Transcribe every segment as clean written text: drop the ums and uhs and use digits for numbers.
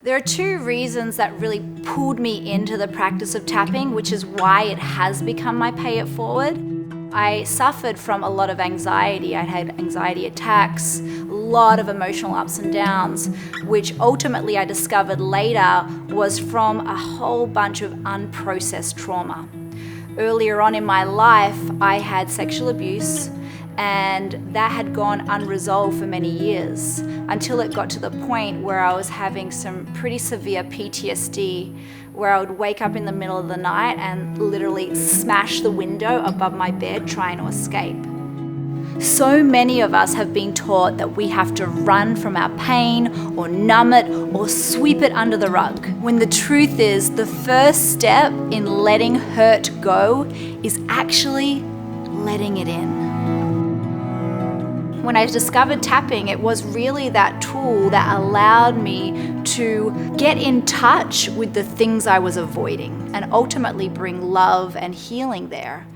There are two reasons that really pulled me into the practice of tapping, which is why it has become my pay it forward. I suffered from a lot of anxiety. I had anxiety attacks, a lot of emotional ups and downs, which ultimately I discovered later was from a whole bunch of unprocessed trauma. Earlier on in my life, I had sexual abuse, and that had gone unresolved for many years until it got to the point where I was having some pretty severe PTSD, where I would wake up in the middle of the night and literally smash the window above my bed trying to escape. So many of us have been taught that we have to run from our pain or numb it or sweep it under the rug, when the truth is the first step in letting hurt go is actually letting it in. When I discovered tapping, it was really that tool that allowed me to get in touch with the things I was avoiding and ultimately bring love and healing there.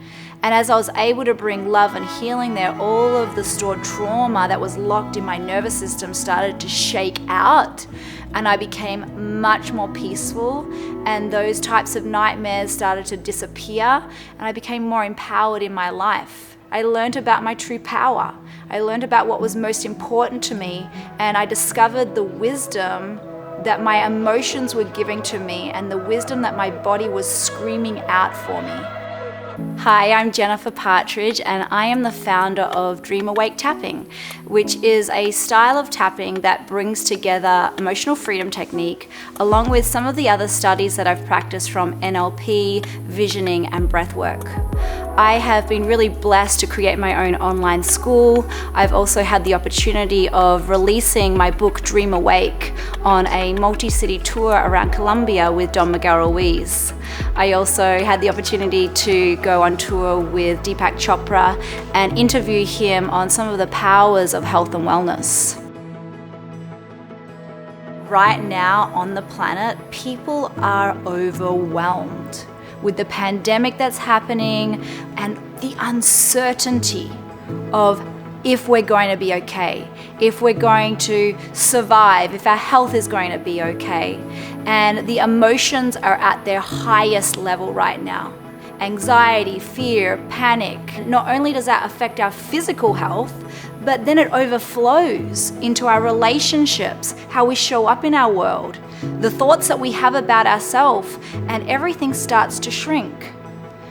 And as I was able to bring love and healing there, all of the stored trauma that was locked in my nervous system started to shake out, and I became much more peaceful, and those types of nightmares started to disappear, and I became more empowered in my life. I learned about my true power. I learned about what was most important to me, and I discovered the wisdom that my emotions were giving to me and the wisdom that my body was screaming out for me. Hi, I'm Jennifer Partridge, and I am the founder of Dream Awake Tapping, which is a style of tapping that brings together emotional freedom technique along with some of the other studies that I've practiced from NLP, visioning, and breathwork. I have been really blessed to create my own online school. I've also had the opportunity of releasing my book Dream Awake on a multi-city tour around Colombia with Don Miguel Ruiz. I also had the opportunity to go on tour with Deepak Chopra and interview him on some of the powers of health and wellness. Right now on the planet, people are overwhelmed with the pandemic that's happening and the uncertainty of if we're going to be okay, if we're going to survive, if our health is going to be okay. And the emotions are at their highest level right now. Anxiety, fear, panic. Not only does that affect our physical health, but then it overflows into our relationships, how we show up in our world, the thoughts that we have about ourselves, and everything starts to shrink.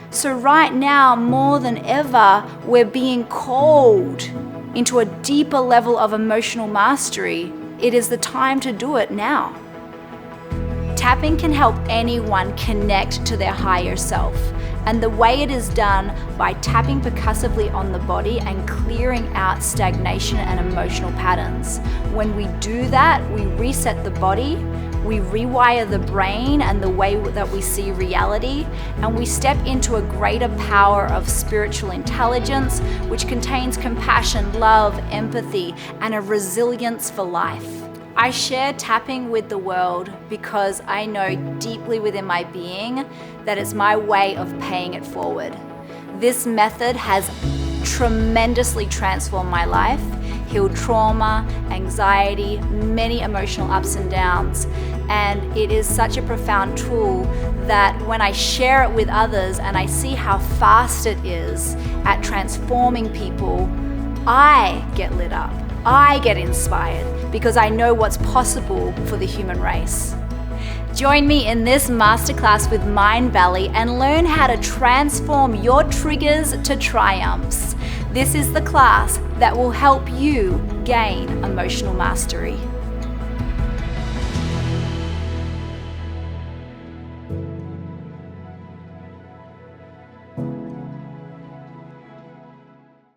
So right now, more than ever, we're being called into a deeper level of emotional mastery. It is the time to do it now. Tapping can help anyone connect to their higher self. And the way it is done by tapping percussively on the body and clearing out stagnation and emotional patterns. When we do that, we reset the body, we rewire the brain and the way that we see reality, and we step into a greater power of spiritual intelligence, which contains compassion, love, empathy, and a resilience for life. I share tapping with the world because I know deeply within my being that it's my way of paying it forward. This method has tremendously transformed my life, healed trauma, anxiety, many emotional ups and downs, and it is such a profound tool that when I share it with others and I see how fast it is at transforming people, I get lit up. I get inspired because I know what's possible for the human race. Join me in this masterclass with Mind Valley and learn how to transform your triggers to triumphs. This is the class that will help you gain emotional mastery.